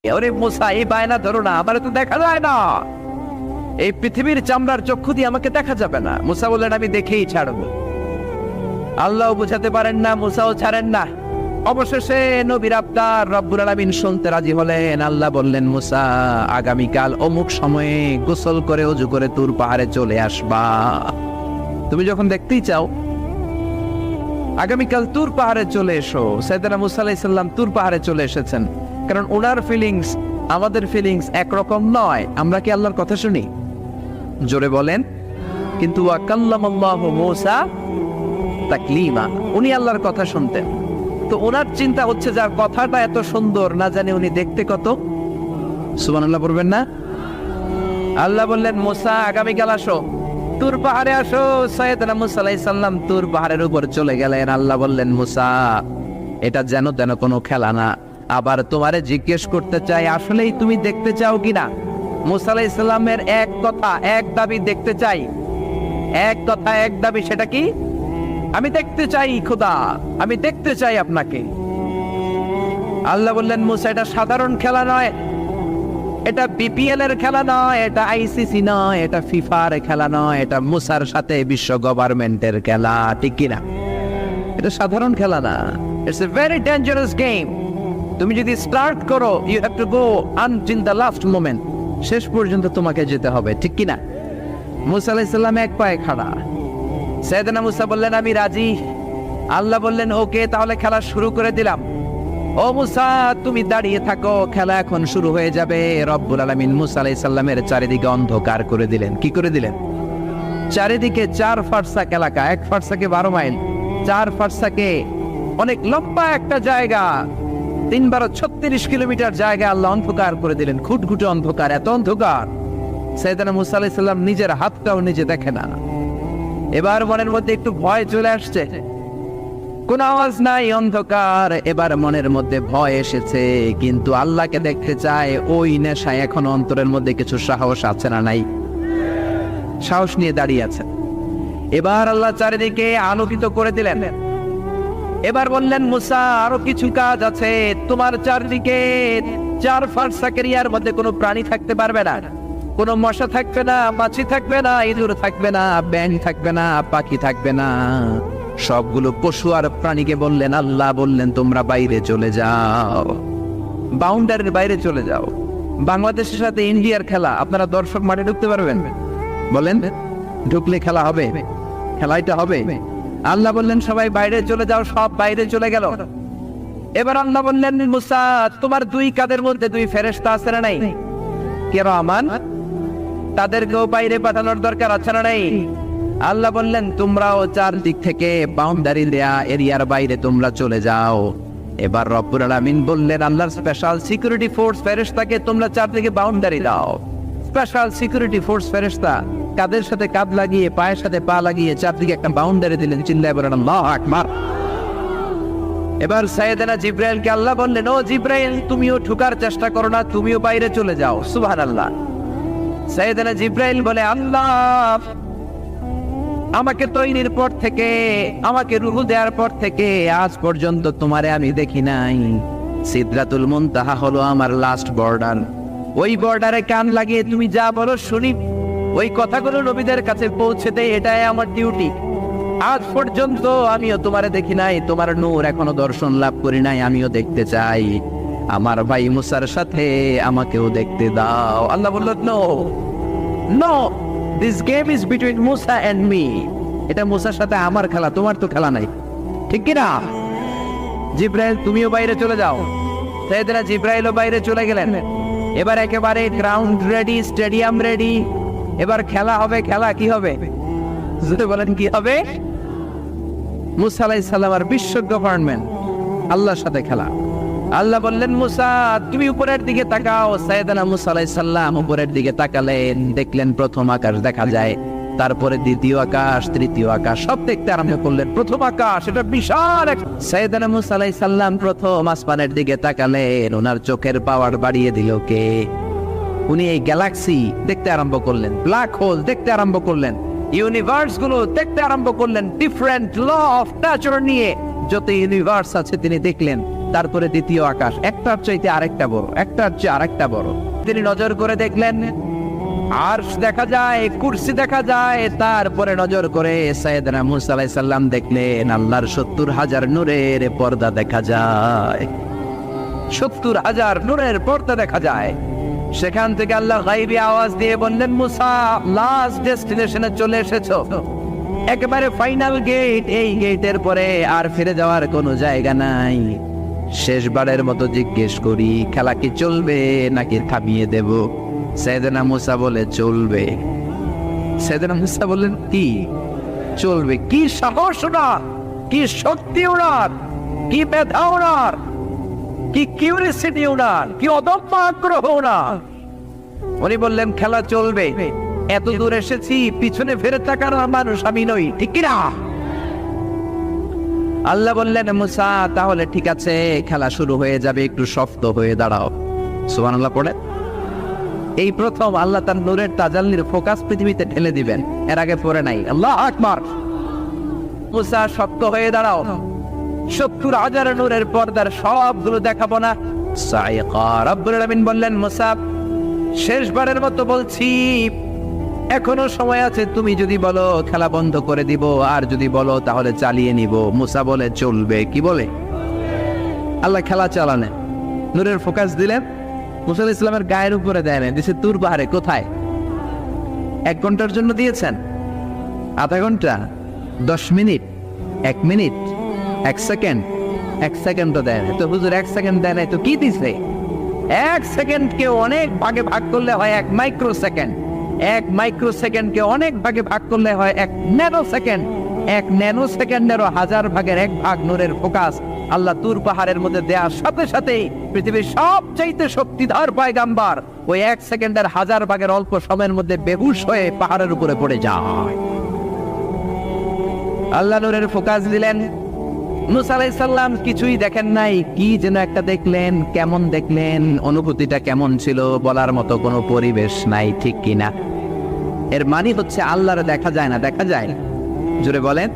ওরে মুসা, এই বায়না ধরো না, আমার তো দেখা যায় না, এই পৃথিবীর চামড়ার চক্ষু দিয়ে আমাকে দেখা যাবে না। মুসা বললেন আমি দেখেই ছাড়বো। আল্লাহ বুঝাতে পারেন না, মুসাও ছাড়েন না। অবশেষে নবীর আবদার রব্বুল আলামিন শুনতে রাজি হলেন। আল্লাহ বললেন, মুসা আগামীকাল অমুক সময়ে গোসল করে ওযু করে তুর পাহাড়ে চলে আসবা। তুমি যখন দেখতেই চাও আগামীকাল তুর পাহাড়ে চলে এসো। সাইয়েদনা মুসা আলাইহিস সালাম তুর পাহাড়ে চলে এসেছেন, কারণ ওনার ফিলিংস আমাদের ফিলিংস একরকম নয়। আমরা কি আল্লাহর কথা শুনি? জোরে বলেন। কিন্তু ওয়া কাল্লামাল্লাহু মুসা তাকলিমা, উনি আল্লাহর কথা শুনতেন। তো ওনার চিন্তা হচ্ছে যার কথাটা এত সুন্দর, না জানি উনি দেখতে কত। সুবহানাল্লাহ বলবেন না? আল্লাহ বললেন, মুসা আগামীকাল আসো, তুর পাহাড়ে আসো। সাইয়েদনা মুসা আলাইহিস সালাম তুর পাহাড়ের উপর চলে গেলেন। আল্লাহ বললেন, মুসা এটা যেন তেন কোনো খেলা না। আবার তোমারে জিজ্ঞেস করতে চাই, আসলেই তুমি দেখতে চাও কিনা? মুসা আলাইহিস সালামের এক কথা এক দাবি, দেখতে চাই। এক কথা এক দাবি, সেটা কি? আমি দেখতে চাই খোদা, আমি দেখতে চাই আপনাকে। আল্লাহ বললেন, মুসা এটা সাধারণ খেলা নয়, এটা বিপিএল এর খেলা নয়, এটা আইসিসি নয়, এটা ফিফার খেলা নয়, এটা মুসার সাথে বিশ্ব গভর্নমেন্টের খেলা, ঠিক কিনা? এটা সাধারণ খেলা না, it's a very dangerous game. তুমি যদি স্টার্ট করো, you have to go until the last moment, শেষ পর্যন্ত তোমাকে যেতে হবে, ঠিক কিনা? মুসা আলাইহিস সালাম এক পায়ে খাড়া। সাইয়েদনা মুসা বললেন, আমি রাজি। আল্লাহ বললেন, ওকে, তাহলে খেলা শুরু করে দিলাম। ও মুসা, তুমি দাঁড়িয়ে থাকো, খেলা এখন শুরু হয়ে যাবে। রব্বুল আলামিন মুসা আলাইহিস সালামের চারিদিকে অন্ধকার করে দিলেন। কি করে দিলেন? চারিদিকে 4 ফারসাক এলাকা, 1 ফারসাকে 12 মাইল, 4 ফারসাকে অনেক লম্বা একটা জায়গা, 3 × 36 কিলোমিটার জায়গা আল্লাহ অন্ধকার করে দিলেন। খুটখুটে অন্ধকার, এত অন্ধকার সাইয়েদনা মুসা আলাইহিস সালাম নিজের হাতটাও নিজে দেখে না। এবার মনের মধ্যে একটু ভয় চলে আসছে, কোন আওয়াজ নাই, অন্ধকার। এবার মনের মধ্যে ভয় এসেছে, কিন্তু আল্লাহকে দেখতে চায়। ওই নেশায় এখন অন্তরের মধ্যে কিছু সাহস আছে না নাই? সাহস নিয়ে দাঁড়িয়ে আছে। এবার আল্লাহ চারিদিকে আলোকিত করে দিলেন। এবার বললেন, মুসা আরো কিছু কাজ আছে। তোমার চারদিকে 4 ফারসাক এরিয়ার মধ্যে কোনো প্রাণী থাকতে পারবে না, কোনো মশা থাকবে না, মাছি থাকবে না, ইঁদুর থাকবে না, ব্যাঙ থাকবে না, পাখি থাকবে না। সবগুলো পশু আর প্রাণীকে বললেন, আল্লাহ বললেন, তোমরা বাইরে চলে যাও, বাউন্ডারির বাইরে চলে যাও। বাংলাদেশের সাথে ইন্ডিয়ার খেলা, আপনারা দর্শক মাঠে ঢুকতে পারবেন? বলেন, ঢুকলে খেলা হবে? খেলাইটা হবে? আল্লাহ বললেন, সবাই বাইরে চলে যাও। সব বাইরে চলে গেল। এবার আল্লাহ বললেন, মুসা তোমার 2 কাঁধের মধ্যে 2 ফেরেশতা আছে না নাই? কিরামান, তাদেরকেও বাইরে পাঠানোর দরকার আছে না নাই? আল্লাহ বললেন, তোমরাও 4 দিক থেকে বাউন্ডারি দেয়া এরিয়ার বাইরে তোমরা চলে যাও। এবার রব্বুল আলামিন বললেন, আল্লাহর স্পেশাল সিকিউরিটি ফোর্স ফেরেশতাকে তোমরা 4 দিকে বাউন্ডারি দাও। স্পেশাল সিকিউরিটি ফোর্স ফেরেশতা কাঁধের সাথে কাঁধ লাগিয়ে, পায়ের সাথে পা লাগিয়ে 4 দিকে একটা বাউন্ডারি দিলেন। চিল্লায়ে বলেন আল্লাহু আকবার। এবার সাইয়েদনা জিবরাইলকে আল্লাহ বললেন, ও জিবরাইল, তুমিও ঢোকার চেষ্টা করো না, তুমিও বাইরে চলে যাও। সুবহানাল্লাহ। সাইয়েদনা জিবরাইল বলে, আল্লাহ আমাকে তৈরির পর থেকে, আমাকে রূহ দেওয়ার পর থেকে আজ পর্যন্ত তোমারে আমি দেখি নাই। সিদরাতুল মুনতাহা হলো আমার লাস্ট বর্ডার। ওই বর্ডারে কান লাগিয়ে তুমি যা বলো শুনি, ওই কথাগুলো নবীদের কাছে পৌঁছে দেয়, এটাই আমার ডিউটি। আজ পর্যন্ত আমিও তোমারে দেখি নাই, তোমার নূর এখনো দর্শন লাভ করি নাই, আমিও দেখতে চাই। আমার ভাই মুসার সাথে আমাকেও দেখতে দাও। আল্লাহ বলল, no no, this game is between Musa and me. এটা মুসার সাথে আমার খেলা, তোমার তো খেলা নাই, ঠিক কি না? জিবরাইল, তুমিও বাইরে চলে যাও। সাইয়েদনা জিবরাইলও বাইরে চলে গেলেন। এবার একেবারে গ্রাউন্ড রেডি, স্টেডিয়াম রেডি। এবার খেলা হবে। খেলা কি হবে? যদি বলেন কি হবে? মুসা আলাইহিস সালাম আর বিশ্ব গভর্নমেন্ট, আল্লাহর সাথে খেলা। আল্লাহ বললেন, মুসা তুমি উপরের দিকে তাকাও। সাইয়েদনা মুসা আলাইহিস সালাম উপরের দিকে তাকালেন, দেখলেন প্রথম আকাশ দেখা যায়, তারপরে দ্বিতীয় আকাশ, তৃতীয় আকাশ, সব দেখতে আরম্ভ করলেন। প্রথম আকাশ, এটা বিশাল। সাইয়েদনা মুসা আলাইহিস সালাম প্রথম আসমানের দিকে তাকালেন। ওনার চোখের পাওয়ার বাড়িয়ে দিল কে? উনি এই গ্যালাক্সি দেখতে আরম্ভ করলেন, ব্ল্যাক হোল দেখতে আরম্ভ করলেন, ইউনিভার্স গুলো দেখতে আরম্ভ করলেন। ডিফারেন্ট ল অফ নেচার নিয়ে যত ইউনিভার্স আছে তিনি দেখলেন। তারপরে দ্বিতীয় আকাশ, একটার চাইতে আরেকটা বড়, একটার চেয়ে আরেকটা বড়। তিনি নজর করে দেখলেন আরশ দেখা যায়, কুরসি দেখা যায়, তারপরে নজর করে সাইয়েদনা মুসা আলাইহিস সালাম দেখলেন আল্লাহর 70,000 নূরের পর্দা দেখা যায়, 70,000 নূরের পর্দা দেখা যায়। সেখান থেকে আল্লাহ গায়বী আওয়াজ দিয়ে বললেন, মুসা লাস্ট ডেস্টিনেশনে চলে এসেছো, একেবারে ফাইনাল গেট, এই গেটের পরে আর ফিরে যাওয়ার কোনো জায়গা নাই। শেষবারের মতো জিজ্ঞেস করি, খেলা কি চলবে নাকি থামিয়ে দেব? সাইয়েদনা মুসা বলে চলবে। সাইয়েদনা মুসা বললেন কি চলবে? কি সাহস ওনার, কি শক্তি ওনার, কি মেধা ওনার, কি কিউরিসিটি ওনার, কি অদম্য আগ্রহ ওনার। উনি বললেন খেলা চলবে, এত দূর এসেছি, পিছনে ফিরে তাকার মানুষ আমি নই, ঠিক কিনা? আল্লাহ বললেন মুসা তাহলে ঠিক আছে, খেলা শুরু হয়ে যাবে, একটু শক্ত হয়ে দাঁড়াও। সুবহানাল্লাহ পড়ে। এই প্রথম আল্লাহ তার নূরের তাজাল্লির ফোকাস পৃথিবীতে ঢেলে দিবেন, এর আগে পড়ে নাই। আল্লাহু আকবার। মুসা শক্ত হয়ে দাঁড়াও, 70,000 নূরের পর্দার সবগুলো দেখাবো না। সাইকা রব্বুল আলামিন বললেন মুসা শেষবারের মতো বলছি, এখনো সময় আছে, তুমি যদি বলো খেলা বন্ধ করে দিব, আর যদি বলো তাহলে চালিয়ে নিব। মুসা বলে চলবে। কি বলে? আল্লাহ খেলা চালালেন, নূরের ফোকাস দিলেন, মুসা আলাইহিস সালামের গায়ের উপরে দেন, দিছে তুর পাহাড়ে। কোথায়? 1 ঘন্টার জন্য দিয়েছেন, আধা ঘন্টা, 10 মিনিট, 1 মিনিট, 1 সেকেন্ড, 1 সেকেন্ডও দেয় না। তো হুজুর 1 সেকেন্ড দেয় নাই তো কি দিছে? 1 সেকেন্ডকে অনেক ভাগে ভাগ করলে হয় 1 মাইক্রো সেকেন্ড, 1 মাইক্রো সেকেন্ডকে অনেক ভাগে ভাগ করলে হয় 1 ন্যানো সেকেন্ড, 1 ন্যানো সেকেন্ডেরও 1000 ভাগের 1 ভাগ নূরের ফোকাস আল্লাহ তুর পাহাড়ের মধ্যে দেওয়ার সাথে সাথেই পৃথিবীর সবচাইতে শক্তিধর পয়গাম্বর ওই 1 সেকেন্ডের 1000 ভাগের অল্প সময়ের মধ্যে বেহুশ হয়ে পাহাড়ের উপরে পড়ে যায়। আল্লাহ নূরের ফোকাস দিলেন, মুসা আলাইহিস সালাম কিছুই দেখেন নাই, কি যেন একটা দেখলেন। কেমন দেখলেন, অনুভূতিটা কেমন ছিল বলার মতো কোনো পরিবেশ নাই, ঠিক কিনা? এর মানে হচ্ছে আল্লাহরে দেখা যায় না, দেখা যায় না। জোরে বলেন।